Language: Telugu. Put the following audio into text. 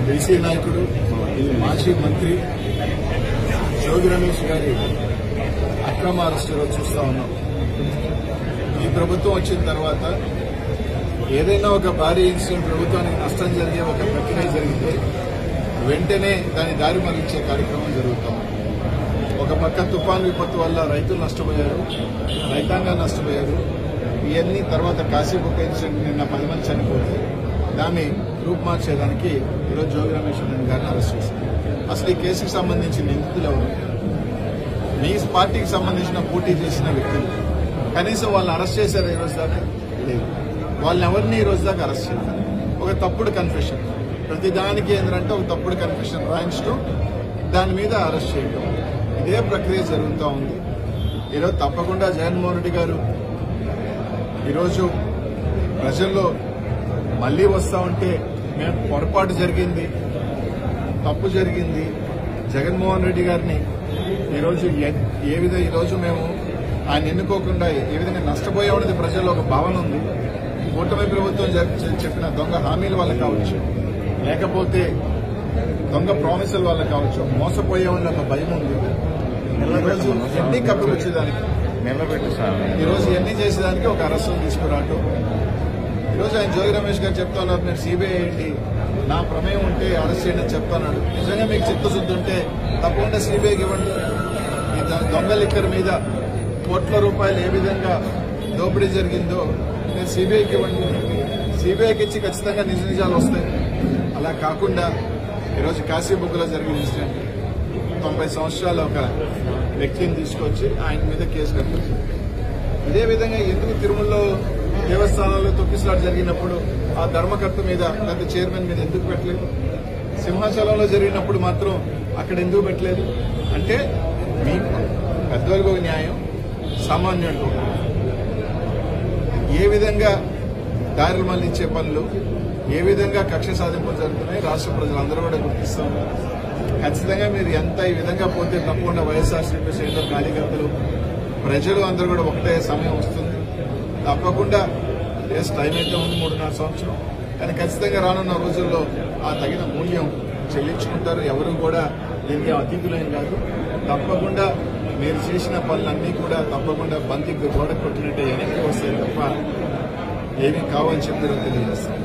బీసీ నాయకుడు మాజీ మంత్రి జోగి రమేష్ గారి అక్రమ అరెస్టులో చూస్తా ఉన్నాం. ఈ ప్రభుత్వం వచ్చిన తర్వాత ఏదైనా ఒక భారీ ఇన్సిడెంట్ ప్రభుత్వానికి నష్టం జరిగే ఒక ప్రక్రియ జరిగితే వెంటనే దాని దారి మళ్లించే కార్యక్రమం జరుగుతాం. ఒక పక్క తుఫాను విపత్తు వల్ల రైతులు నష్టపోయారు, రైతాంగం నష్టపోయారు. ఇవన్నీ తర్వాత కాశీబుక్ ఇన్సిడెంట్ నిన్న 10 మంది చనిపోతే దాన్ని రూపుమార్చేదానికి ఈరోజు జోగి రమేష్ గారిని అరెస్ట్ చేశారు. అసలు ఈ కేసుకు సంబంధించిన నిందితులు ఎవరు? మీ పార్టీకి సంబంధించిన పోటీ చేసిన వ్యక్తులు. కనీసం వాళ్ళని అరెస్ట్ చేశారు ఈ రోజు దాకా? లేదు. వాళ్ళని ఎవరిని ఈ రోజు దాకా అరెస్ట్ చేశారు? ఒక తప్పుడు కన్ఫెషన్, ప్రతిదానికి ఏంటంటే ఒక తప్పుడు కన్ఫెషన్ రాయించడం, దాని మీద అరెస్ట్ చేయడం, ఇదే ప్రక్రియ జరుగుతూ ఉంది. ఈరోజు తప్పకుండా జగన్మోహన్ రెడ్డి గారు ఈరోజు ప్రజల్లో మళ్లీ వస్తా ఉంటే మేము పొరపాటు జరిగింది, తప్పు జరిగింది, జగన్మోహన్ రెడ్డి గారిని ఈరోజు ఈరోజు మేము ఆయన ఎన్నుకోకుండా ఏ విధంగా నష్టపోయామనేది ప్రజల్లో ఒక భావన ఉంది. కూటమి ప్రభుత్వం చెప్పిన దొంగ హామీల వల్ల కావచ్చు, లేకపోతే దొంగ ప్రామిసుల వల్ల కావచ్చు, మోసపోయామని ఒక భయం ఉంది. ఈరోజు ఎన్ని కప్పుకొచ్చేదానికి ఈరోజు ఎన్ని చేసేదానికి ఒక అరెస్టు తీసుకురావటం. ఈరోజు ఆయన జోగి రమేష్ గారు చెప్తా ఉన్నారు, నేను సిబిఐ ఏంటి, నా ప్రమేయం ఉంటే అరెస్ట్ చేయడం చెప్తాన్నాడు. నిజంగా మీకు చిత్తశుద్ధి ఉంటే తప్పకుండా సిబిఐకి ఇవ్వండి. ఈ దొంగ లిక్కర్ మీద కోట్ల రూపాయలు ఏ విధంగా దోపిడీ జరిగిందో నేను సిబిఐకి ఇవ్వండి. సిబిఐకి ఇచ్చి ఖచ్చితంగా నిజ నిజాలు వస్తాయి. అలా కాకుండా ఈరోజు కాశీబుక్లో జరిగిన ఇన్సిడెంట్ 90 సంవత్సరాల ఒక వ్యక్తిని తీసుకొచ్చి ఆయన మీద కేసు కట్టారు. ఇదే విధంగా ఎందుకు తిరుమలలో దేవస్థానాల్లో తొక్కిసలాట జరిగినప్పుడు ఆ ధర్మకర్త మీద లేదా చైర్మన్ మీద ఎందుకు పెట్టలేదు? సింహాచలంలో జరిగినప్పుడు మాత్రం అక్కడ ఎందుకు పెట్టలేదు? అంటే మీకు పెద్దవాళ్ళకు ఒక న్యాయం, సామాన్యుడికి ఒక న్యాయం. ఏ విధంగా దారులు మళ్లించే పనులు, ఏ విధంగా కక్ష సాధింపులు జరుగుతున్నాయి రాష్ట్ర ప్రజలందరూ కూడా గుర్తిస్తూ ఉన్నారు. ఖచ్చితంగా మీరు ఎంత ఈ విధంగా పోతే తప్పకుండా వైఎస్ఆర్సీపీ శ్రేణులు, కార్యకర్తలు, ప్రజలు అందరూ కూడా ఒకటే సమయం వస్తుంది. తప్పకుండా టైం అయితే ఉంది 3.5 సంవత్సరం, కానీ ఖచ్చితంగా రానున్న రోజుల్లో ఆ తగిన మూల్యం చెల్లించుకుంటారు. ఎవరు కూడా దీనికి అతిథులేం కాదు. తప్పకుండా మీరు చేసిన పనులన్నీ కూడా తప్పకుండా బంతికి గోడ కొట్టినట్టే వెనక్కి వస్తాయి తప్ప ఏమీ కావని చెప్పి తెలియజేస్తారు.